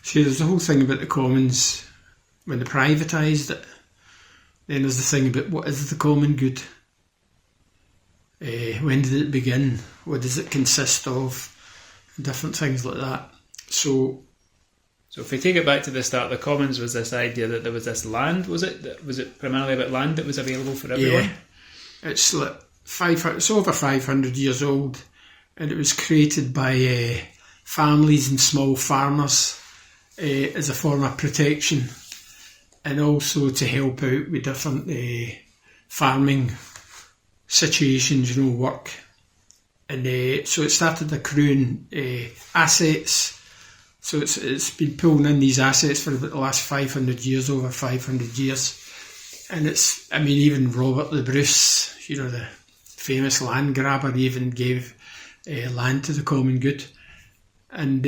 See, there's the whole thing about the Commons when they privatised it. Then there's the thing about what is the common good? When did it begin? What does it consist of? Different things like that. So if we take it back to the start, the Commons was this idea that there was this land, was it? Was it primarily about land that was available for everyone? Yeah. It's like it's over 500 years old, and it was created by families and small farmers as a form of protection, and also to help out with different farming situations, work. And so it started accruing assets. So it's been pulling in these assets for about the last 500 years, over 500 years. And even Robert the Bruce, the famous land grabber, even gave land to the common good. And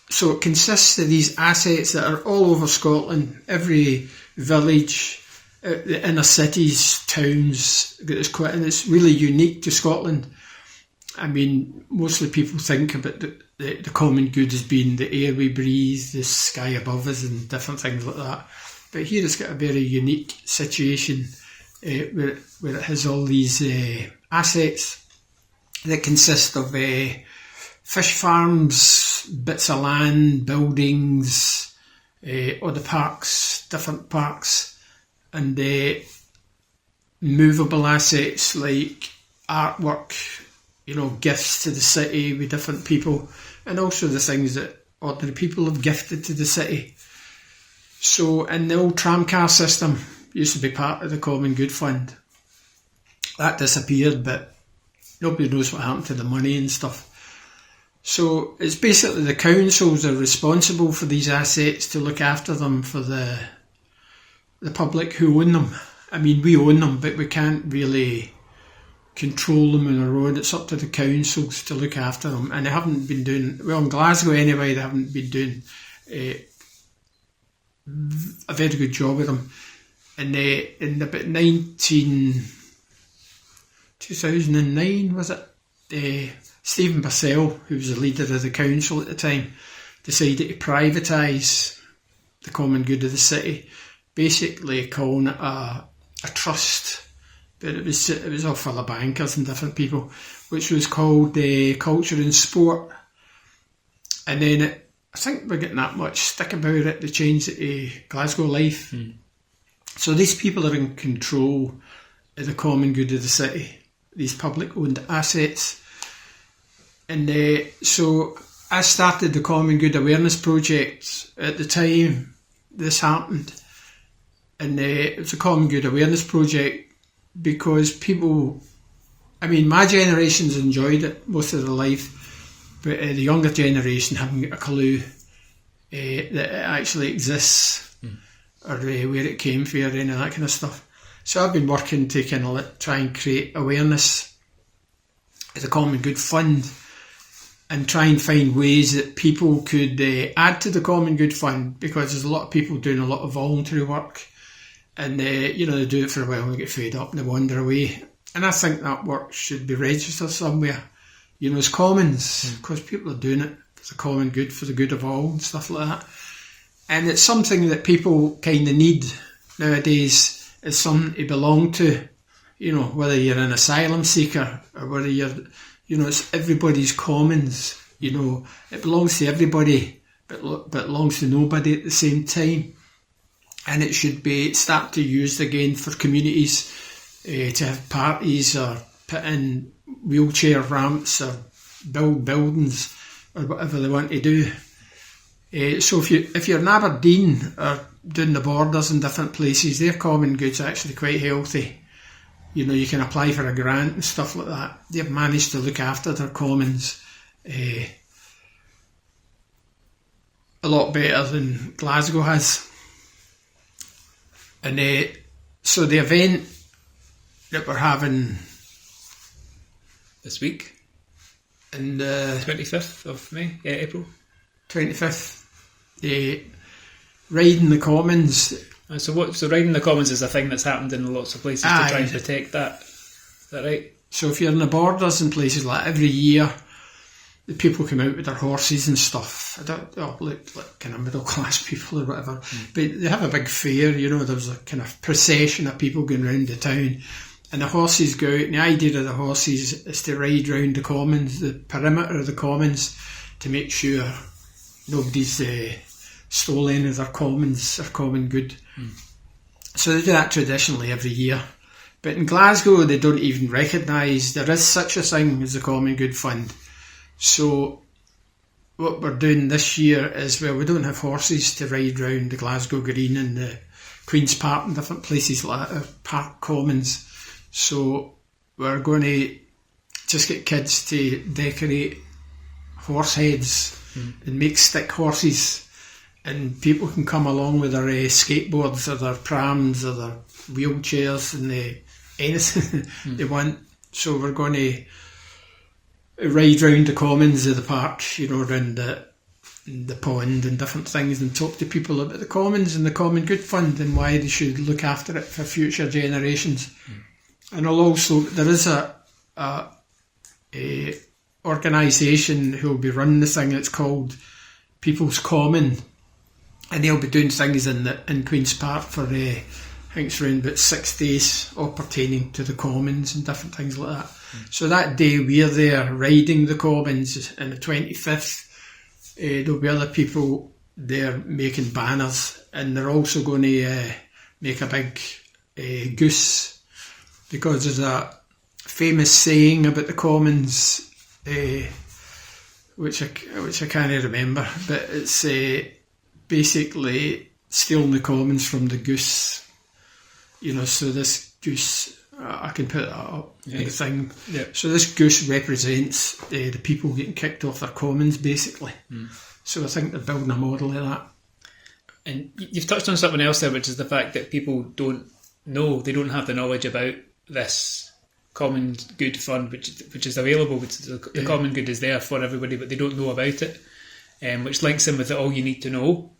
so it consists of these assets that are all over Scotland, every village, the inner cities, towns. And it's really unique to Scotland. I mean, mostly people think about the common good as being the air we breathe, the sky above us and different things like that. But here it's got a very unique situation where it has all these assets that consist of fish farms, bits of land, buildings, other parks, different parks, and movable assets like artwork, gifts to the city with different people, and also the things that ordinary people have gifted to the city. So, and the old tramcar system used to be part of the Common Good Fund. That disappeared, but nobody knows what happened to the money and stuff. So it's basically the councils are responsible for these assets to look after them for the public who own them. I mean, we own them, but we can't really control them on our own. It's up to the councils to look after them, and they haven't been doing well in Glasgow anyway. They haven't been doing a very good job with them. And in about 2009 was it? Stephen Purcell, who was the leader of the council at the time, decided to privatise the common good of the city, basically calling it a trust. But it was all full of bankers and different people, which was called Culture and Sport. And then I think we're getting that much stick about it, they changed it to Glasgow Life. So these people are in control of the common good of the city, these public owned assets. And so I started the Common Good Awareness Project at the time this happened. And it was a Common Good Awareness Project because people, my generation's enjoyed it most of their life, but the younger generation haven't got a clue that it actually exists or where it came from or any of that kind of stuff. So I've been working to kind of try and create awareness of the Common Good Fund and try and find ways that people could add to the Common Good Fund, because there's a lot of people doing a lot of voluntary work. And, they do it for a while and they get fed up and they wander away. And I think that work should be registered somewhere, as commons, because people are doing it for the common good, for the good of all and stuff like that. And it's something that people kind of need nowadays, is something to belong to, whether you're an asylum seeker or whether you're, it's everybody's commons, it belongs to everybody, but belongs to nobody at the same time. And it should be start to used again for communities to have parties or put in wheelchair ramps or build buildings or whatever they want to do. So if you're in Aberdeen or doing the borders in different places, their common good's actually quite healthy. You can apply for a grant and stuff like that. They've managed to look after their commons a lot better than Glasgow has. And so the event that we're having this week, and 25th of May, April 25th, Riding the Commons. So Riding the Commons is a thing that's happened in lots of places to try and protect that. Is that right? So if you're in the borders in places like every year, the people come out with their horses and stuff. They all look like kind of middle class people or whatever. But they have a big fair, there was a kind of procession of people going round the town. And the horses go out, and the idea of the horses is to ride round the commons, the perimeter of the commons, to make sure nobody's stole any of their commons, their common good. So they do that traditionally every year. But in Glasgow, they don't even recognise there is such a thing as the Common Good Fund. So what we're doing this year is, we don't have horses to ride round the Glasgow Green and the Queen's Park and different places like that, park commons. So we're going to just get kids to decorate horse heads and make stick horses, and people can come along with their skateboards or their prams or their wheelchairs and anything they want. So we're going to ride round the commons of the park, around the pond and different things, and talk to people about the commons and the Common Good Fund and why they should look after it for future generations. And there is a organisation who will be running the thing. It's called People's Common, and they'll be doing things in Queen's Park for I think it's around about 6 days, all pertaining to the commons and different things like that. So that day we're there riding the commons, and the 25th there'll be other people there making banners, and they're also going to make a big goose, because there's a famous saying about the commons, which I can't remember, but it's basically stealing the commons from the goose. So this goose, I can put that up in the thing. Yeah. So this goose represents the people getting kicked off their commons, basically. So I think they're building a model of that. And you've touched on something else there, which is the fact that people don't know, they don't have the knowledge about this Common Good Fund, which is available. The Common Good is there for everybody, but they don't know about it, which links in with the All You Need to Know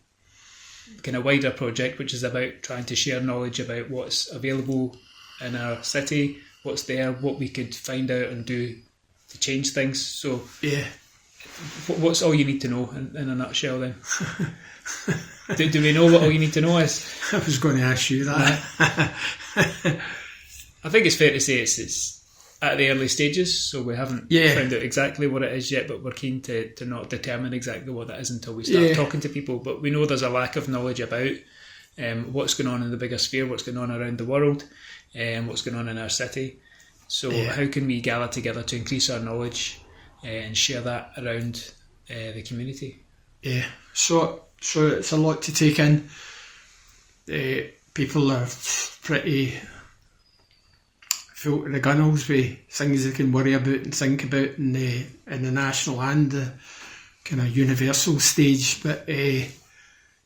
kind of wider project, which is about trying to share knowledge about what's available in our city, what's there, what we could find out and do to change things. So what's all you need to know in a nutshell then? do we know what all you need to know is? I was going to ask you that. I think it's fair to say it's at the early stages, so we haven't found out exactly what it is yet, but we're keen to not determine exactly what that is until we start talking to people. But we know there's a lack of knowledge about what's going on in the bigger sphere, what's going on around the world, what's going on in our city. So how can we gather together to increase our knowledge and share that around the community? Yeah, so it's a lot to take in. People are pretty full to the gunnels with things they can worry about and think about in the national and the kind of universal stage. But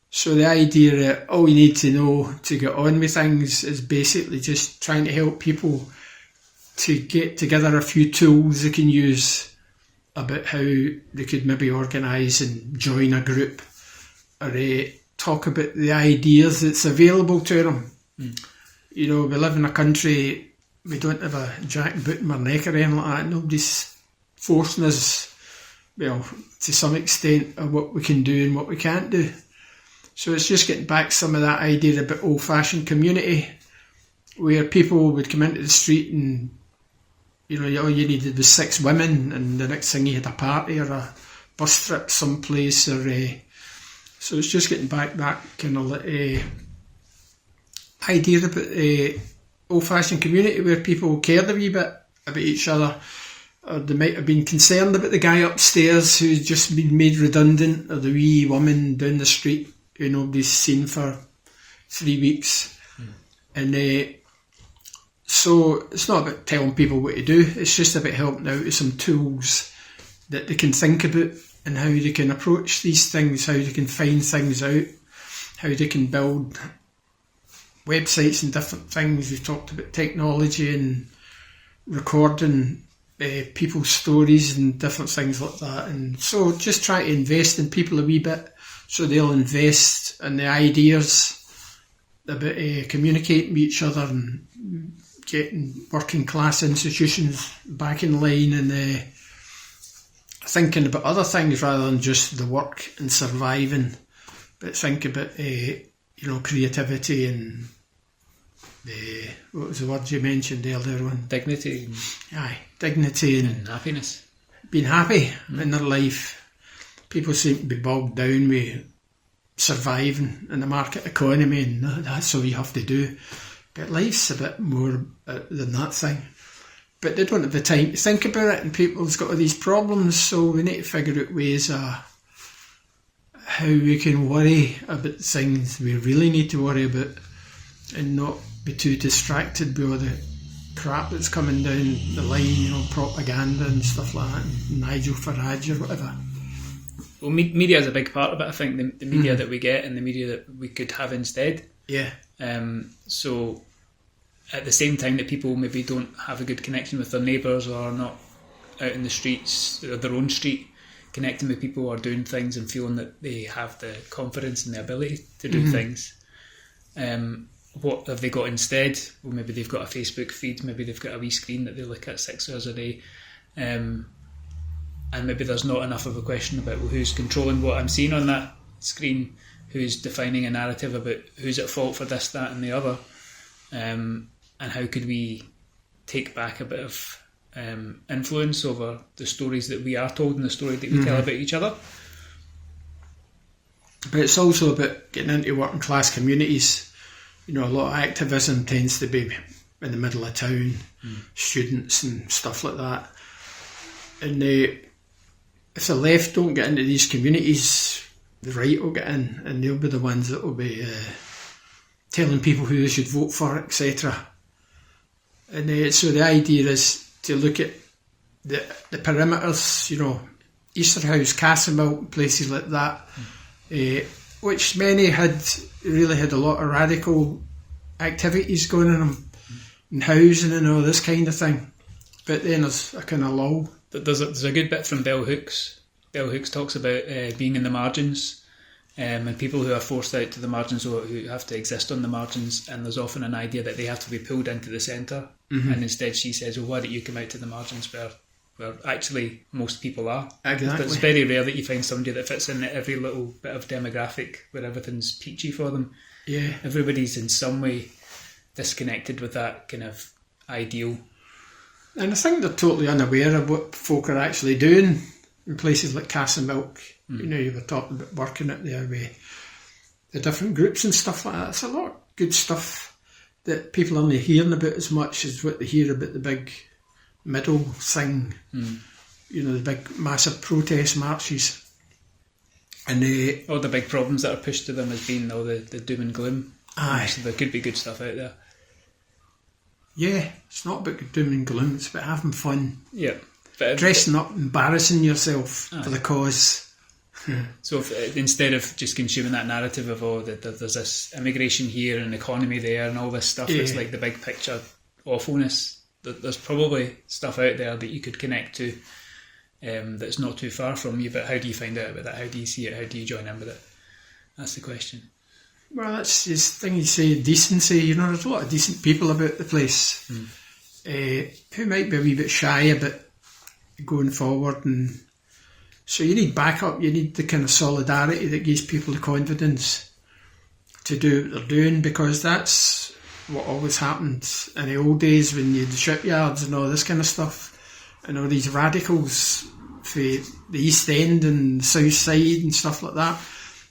so the idea that all you need to know to get on with things is basically just trying to help people to get together a few tools they can use about how they could maybe organise and join a group, or talk about the ideas that's available to them. We live in a country, we don't have a jackboot in our neck or anything like that. Nobody's forcing us, to some extent, of what we can do and what we can't do. So it's just getting back some of that idea about old-fashioned community, where people would come into the street and, all you needed was 6 women, and the next thing you had a party or a bus trip someplace. So it's just getting back that kind of idea about old-fashioned community, where people cared a wee bit about each other, or they might have been concerned about the guy upstairs who's just been made redundant, or the wee woman down the street who nobody's seen for 3 weeks. And so it's not about telling people what to do, it's just about helping out with some tools that they can think about and how they can approach these things, how they can find things out, how they can build websites and different things. We've talked about technology and recording people's stories and different things like that. And so just try to invest in people a wee bit, so they'll invest in the ideas about communicating with each other and getting working class institutions back in line, and thinking about other things rather than just the work and surviving, but think about creativity and what was the word you mentioned earlier on? Dignity. Aye, dignity and happiness. Being happy in their life. People seem to be bogged down with surviving in the market economy, and that's all you have to do. But life's a bit more than that thing. But they don't have the time to think about it, and people's got all these problems, so we need to figure out ways of how we can worry about things we really need to worry about and not be too distracted by all the crap that's coming down the line, propaganda and stuff like that, and Nigel Farage or whatever. Well, media is a big part of it, I think, the media that we get and the media that we could have instead. Yeah. So at the same time that people maybe don't have a good connection with their neighbours or are not out in the streets, or their own street, connecting with people or doing things and feeling that they have the confidence and the ability to do things. What have they got instead? Well, maybe they've got a Facebook feed, maybe they've got a wee screen that they look at 6 hours a day. And maybe there's not enough of a question about who's controlling what I'm seeing on that screen, who's defining a narrative about who's at fault for this, that and the other, and how could we take back a bit of influence over the stories that we are told and the story that we tell about each other. But it's also about getting into working class communities. A lot of activism tends to be in the middle of town, students and stuff like that. And if the left don't get into these communities, the right will get in, and they'll be the ones that will be telling people who they should vote for, etc. And so the idea is to look at the perimeters, Easterhouse, Castlemilk, places like that, which many really had a lot of radical activities going on in them, and housing and all this kind of thing. But then there's a kind of lull. There's a good bit from Bell Hooks. Bell Hooks talks about being in the margins, and people who are forced out to the margins or who have to exist on the margins, and there's often an idea that they have to be pulled into the centre, and instead she says, well, why don't you come out to the margins where actually most people are. Exactly. But it's very rare that you find somebody that fits in every little bit of demographic where everything's peachy for them. Yeah. Everybody's in some way disconnected with that kind of ideal. And I think they're totally unaware of what folk are actually doing in places like Castlemilk. You were talking about working out there with the different groups and stuff like that. It's a lot of good stuff that people aren't hearing about as much as what they hear about the big middle thing. The big massive protest marches. And all the big problems that are pushed to them as being all the doom and gloom. Aye. So there could be good stuff out there. Yeah, it's not about doom and gloom, it's about having fun. Yeah. Dressing up, embarrassing yourself for the cause. So instead of just consuming that narrative of, there's this immigration here and economy there and all this stuff, it's like the big picture awfulness, there's probably stuff out there that you could connect to that's not too far from you, but how do you find out about that? How do you see it? How do you join in with it? That's the question. Well, that's this thing you say, decency. There's a lot of decent people about the place who might be a wee bit shy about going forward, and so you need backup. You need the kind of solidarity that gives people the confidence to do what they're doing, because that's what always happened in the old days when you had the shipyards and all this kind of stuff, and all these radicals for the East End and the South Side and stuff like that.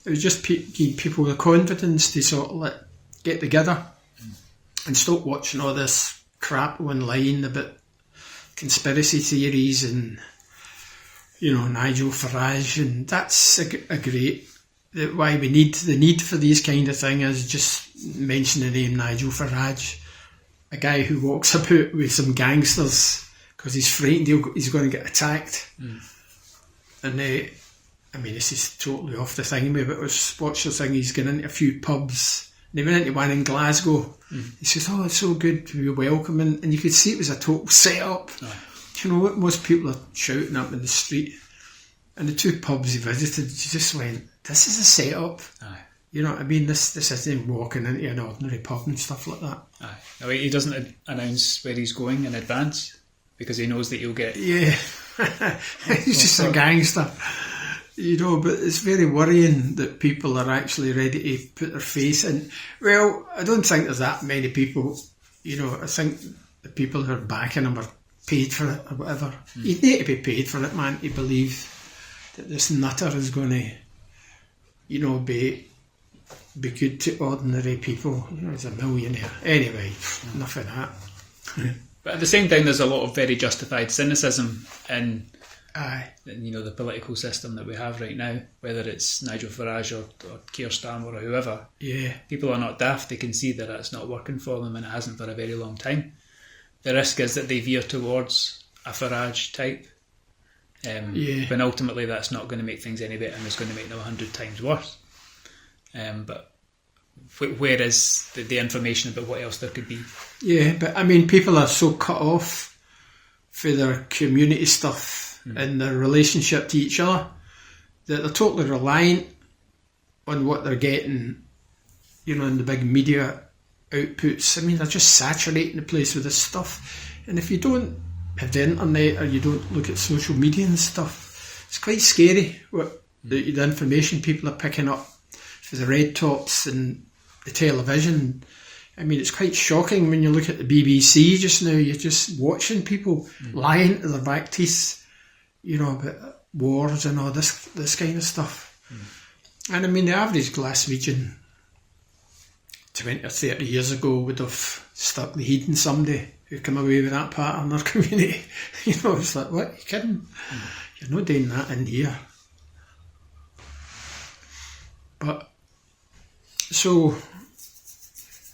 It was just give people the confidence to sort of get together and stop watching all this crap online about conspiracy theories and Nigel Farage, and that's a great. Why we need the need for these kind of thing is just mention the name Nigel Farage, a guy who walks about with some gangsters because he's frightened he's going to get attacked, and this is totally off the thing, but I watched the thing. He's gone into a few pubs. And he went into one in Glasgow. He says, "Oh, it's so good to be welcoming," and you could see it was a total set-up. What most people are shouting up in the street. And the two pubs he visited, you just went, "This is a set-up." You know what I mean? This isn't walking into an ordinary pub and stuff like that. No, he doesn't announce where he's going in advance because he knows that you'll get He's just a gangster. You know, but it's very worrying that people are actually ready to put their faith in. Well, I don't think there's that many people, you know, I think the people who are backing him are paid for it or whatever. You'd need to be paid for it, man, to believe that this nutter is going to, you know, be good to ordinary people. You know, he's a millionaire. Anyway, enough of that. But at the same time, there's a lot of very justified cynicism in Aye. you know, the political system that we have right now, whether it's Nigel Farage or Keir Starmer or whoever. Yeah. People are not daft. They can see that that's not working for them, and it hasn't for a very long time. The risk is that they veer towards a Farage type, when ultimately that's not going to make things any better and it's going to make them 100 times worse. But where is the information about what else there could be? Yeah, but I mean, people are so cut off for their community stuff and their relationship to each other that they're totally reliant on what they're getting, you know, in the big media outputs. I mean, they're just saturating the place with this stuff. And if you don't have the internet or you don't look at social media and stuff, it's quite scary what the information people are picking up for the red tops and the television. I mean, it's quite shocking when you look at the BBC just now. You're just watching people lying to their back teeth, you know, about wars and all this kind of stuff. And I mean, the average Glaswegian 20 or 30 years ago would have stuck the heat in somebody who come away with that part in their community. You know, it's like, what, are you kidding? You're not doing that in here. But, so,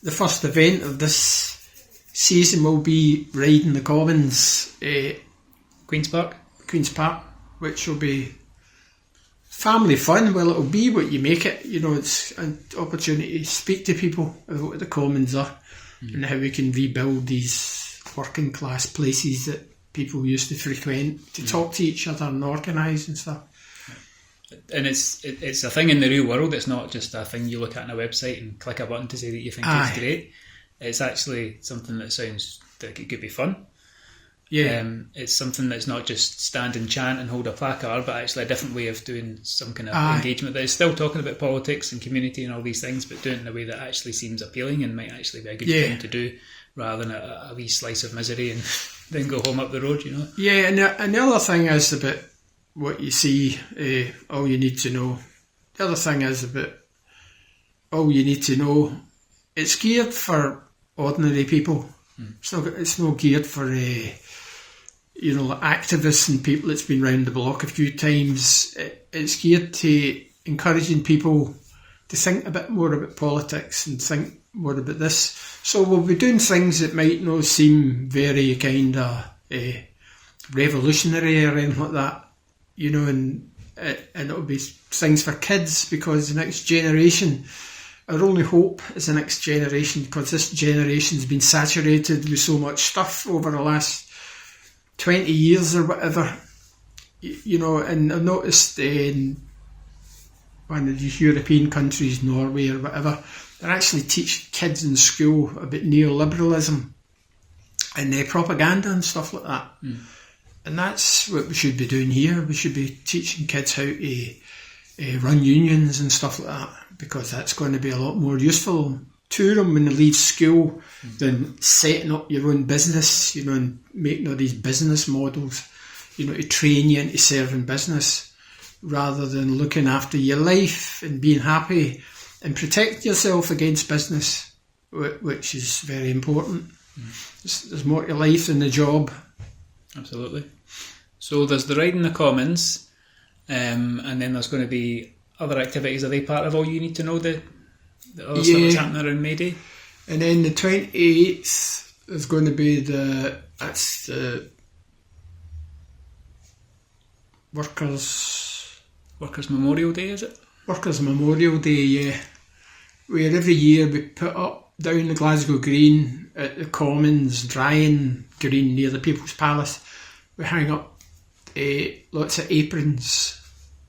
the first event of this season will be riding the Commons, Queen's Park, which will be family fun. Well, it'll be what you make it. You know, it's an opportunity to speak to people about what the Commons are and how we can rebuild these working class places that people used to frequent to talk to each other and organise and stuff. And it's a thing in the real world. It's not just a thing you look at on a website and click a button to say that you think it's great. It's actually something that sounds like it could be fun. Yeah, it's something that's not just stand and chant and hold a placard, but actually a different way of doing some kind of engagement that is still talking about politics and community and all these things, but doing it in a way that actually seems appealing and might actually be a good thing to do, rather than a wee slice of misery and then go home up the road, you know. Yeah, and the other thing is about what you see, all you need to know. The other thing is about all you need to know. It's geared for ordinary people. It's not geared for you know, activists and people that's been round the block a few times. It's geared to encouraging people to think a bit more about politics and think more about this. So we'll be doing things that might not seem very kind of revolutionary or anything like that, you know, and it'll be things for kids, because the next generation, our only hope is the next generation, because this generation's been saturated with so much stuff over the last 20 years or whatever, you know. And I've noticed in one of these European countries, Norway or whatever, they actually teach kids in school about neoliberalism and propaganda and stuff like that. And that's what we should be doing here. We should be teaching kids how to run unions and stuff like that, because that's going to be a lot more useful to them when they leave school than setting up your own business, you know, and making all these business models, you know, to train you into serving business, rather than looking after your life and being happy and protect yourself against business, which is very important. There's more to life than the job. Absolutely. So there's the ride in the Commons, and then there's going to be other activities. Are they part of all you need to know, the other stuff that's happening around May Day? And then the 28th is going to be the Workers' Memorial Day, is it? Workers' Memorial Day, yeah. Where every year we put up down the Glasgow Green at the Commons, drying green near the People's Palace, we hang up lots of aprons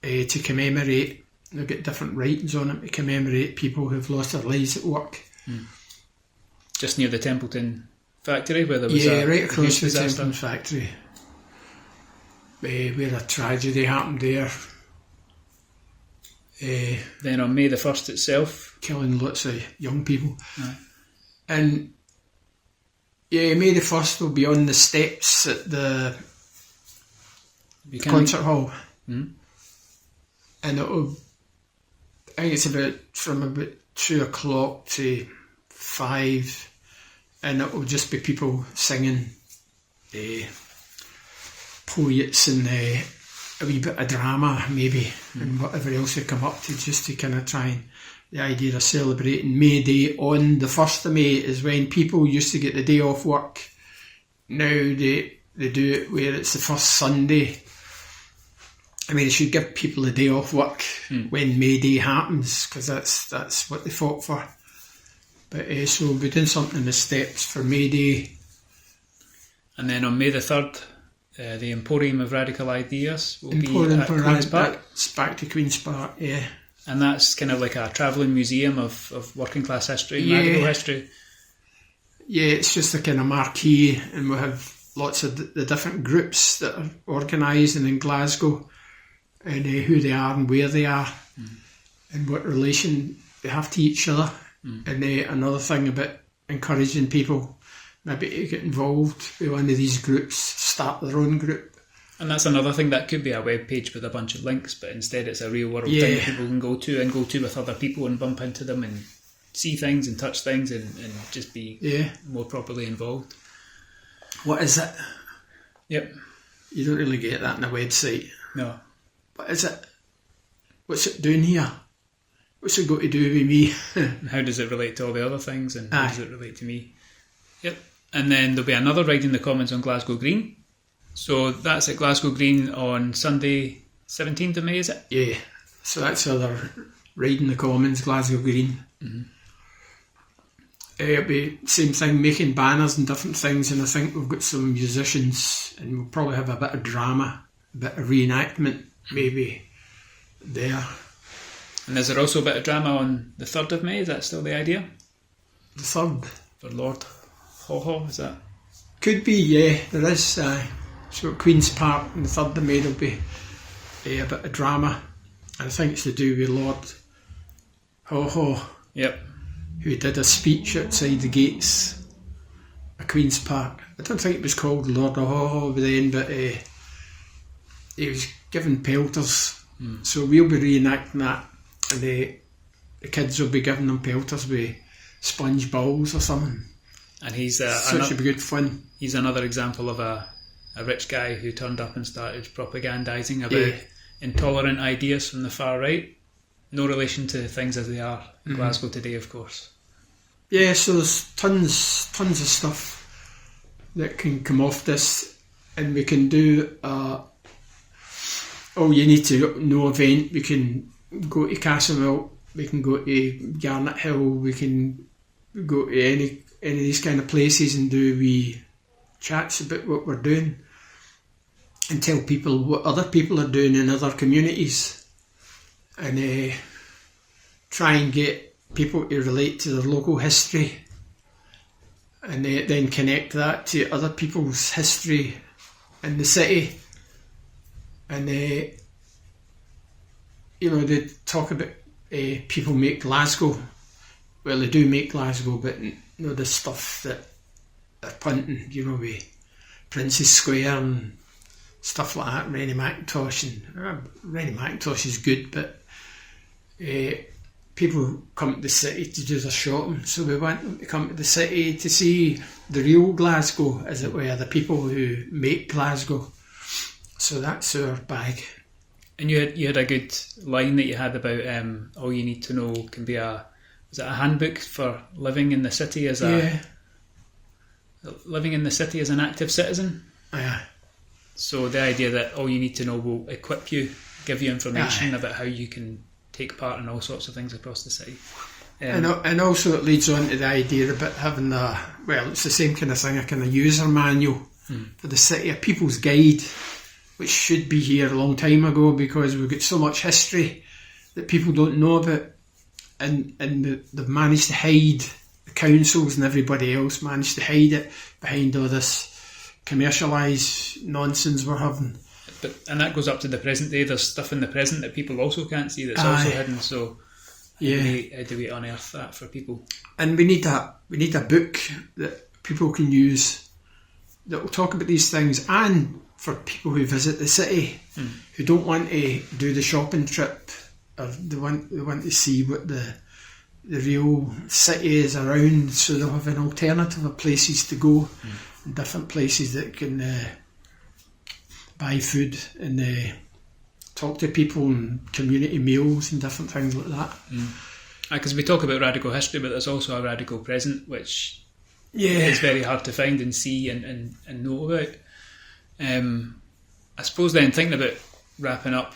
to commemorate. They've got different writings on them to commemorate people who've lost their lives at work. Just near the Templeton factory where there was right across the Templeton factory. where a tragedy happened there. Then on May the 1st itself, killing lots of young people. Aye. And May the 1st will be on the steps at the concert hall. Mm-hmm. And I think it's from about 2 o'clock to 5, and it will just be people singing poets and a wee bit of drama maybe, and whatever else they come up to, just to kind of try and, the idea of celebrating May Day on the 1st of May is when people used to get the day off work. Now they do it where it's the first Sunday. I mean, they should give people a day off work when May Day happens, because that's what they fought for. But so we'll be doing something in the steps for May Day. And then on May the 3rd, the Emporium of Radical Ideas will Emporium be at Queen's Park. That's back to Queen's Park, yeah. And that's kind of like a travelling museum of working class history, radical history. Yeah, it's just a kind of marquee, and we'll have lots of the different groups that are organising in Glasgow, and who they are and where they are, and what relation they have to each other. And another thing about encouraging people maybe to get involved with one of these groups, start their own group. And that's another thing, that could be a web page with a bunch of links, but instead it's a real world thing that people can go to with other people and bump into them and see things and touch things and just be more properly involved. What is it? Yep. You don't really get that on a website. No. What is it? What's it doing here? What's it got to do with me? And how does it relate to all the other things, and how does it relate to me? Yep. And then there'll be another Ride in the Commons on Glasgow Green. So that's at Glasgow Green on Sunday 17th of May, is it? Yeah. So that's the other Ride in the Commons, Glasgow Green. Mm-hmm. It'll be same thing, making banners and different things, and I think we've got some musicians, and we'll probably have a bit of drama, a bit of reenactment maybe there. And is there also a bit of drama on the 3rd of May? Is that still the idea? The 3rd? For Lord Ho-Ho, is that? Could be, yeah, there is. So at Queen's Park on the 3rd of May there'll be a bit of drama. And I think it's to do with Lord Ho-Ho. Yep. Who did a speech outside the gates of Queen's Park. I don't think it was called Lord Ho-Ho then, but he was given pelters. So we'll be reenacting that, and the kids will be giving them pelters with sponge balls or something. And he's so it should be good fun. He's another example of a rich guy who turned up and started propagandising about intolerant ideas from the far right. No relation to things as they are in Glasgow today, of course. Yeah, so there's tons of stuff that can come off this, and we can do all you need to know event. We can go to Castlemilk, we can go to Garnet Hill, we can go to any of these kind of places and do wee chats about what we're doing and tell people what other people are doing in other communities, and try and get people to relate to their local history, and then connect that to other people's history in the city. And they talk about people make Glasgow. Well, they do make Glasgow, but the stuff that they're punting, with Prince's Square and stuff like that, Rennie Mackintosh. And Rennie Mackintosh is good, but people come to the city to do their shopping, so we want them to come to the city to see the real Glasgow, as it were, the people who make Glasgow. So that's our bag. And you had a good line that you had about all you need to know can be a handbook for living in the city as living in the city as an active citizen. Yeah. So the idea that all you need to know will equip you, give you information about how you can take part in all sorts of things across the city. And also it leads on to the idea about having it's the same kind of thing, a kind of user manual for the city, a people's guide, which should be here a long time ago, because we've got so much history that people don't know about, and they've managed to hide, the councils and everybody else managed to hide it behind all this commercialised nonsense we're having. and that goes up to the present day. There's stuff in the present that people also can't see that's also hidden. So how do we unearth that for people? And we need a book that people can use that will talk about these things, and for people who visit the city who don't want to do the shopping trip, or they want to see what the real city is around, so they'll have an alternative of places to go, and different places that can buy food and talk to people, and community meals and different things like that. Because we talk about radical history, but there's also a radical present, which is very hard to find and see and know about. I suppose then, thinking about wrapping up,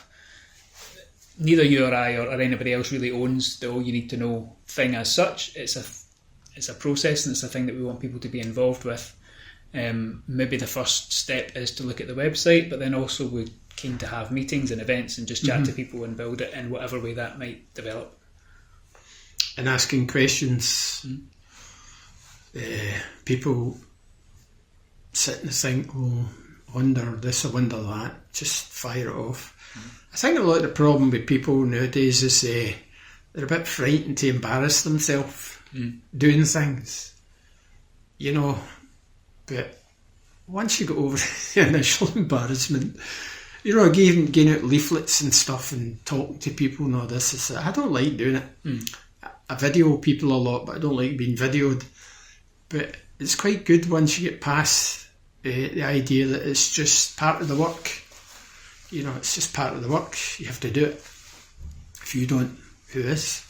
neither you or I or anybody else really owns the all you need to know thing as such. It's a process, and it's a thing that we want people to be involved with. Maybe the first step is to look at the website, but then also we're keen to have meetings and events and just chat to people and build it in whatever way that might develop. And asking questions. People sit and think, oh, I wonder this, I wonder that. Just fire it off. I think a lot of the problem with people nowadays is they're a bit frightened to embarrass themselves doing things, but once you get over the initial embarrassment, getting out leaflets and stuff and talking to people and all this, I don't like doing it. I video people a lot, but I don't like being videoed. But it's quite good once you get past the idea that it's just part of the work. It's just part of the work. You have to do it. If you don't, who is?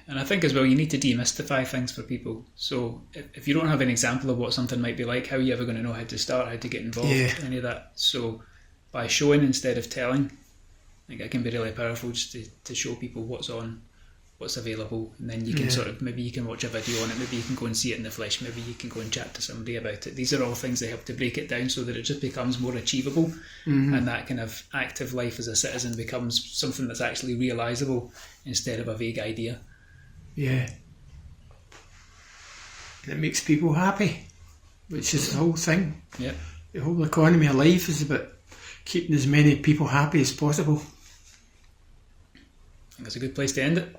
And I think as well, you need to demystify things for people. So if you don't have an example of what something might be like, how are you ever going to know how to start, how to get involved, any of that? So by showing instead of telling, I think it can be really powerful just to show people what's on, what's available, and then you can maybe you can watch a video on it, maybe you can go and see it in the flesh, maybe you can go and chat to somebody about it. These are all things that help to break it down so that it just becomes more achievable, and that kind of active life as a citizen becomes something that's actually realisable instead of a vague idea. And it makes people happy, which is the whole thing. The whole economy of life is about keeping as many people happy as possible. I think that's a good place to end it.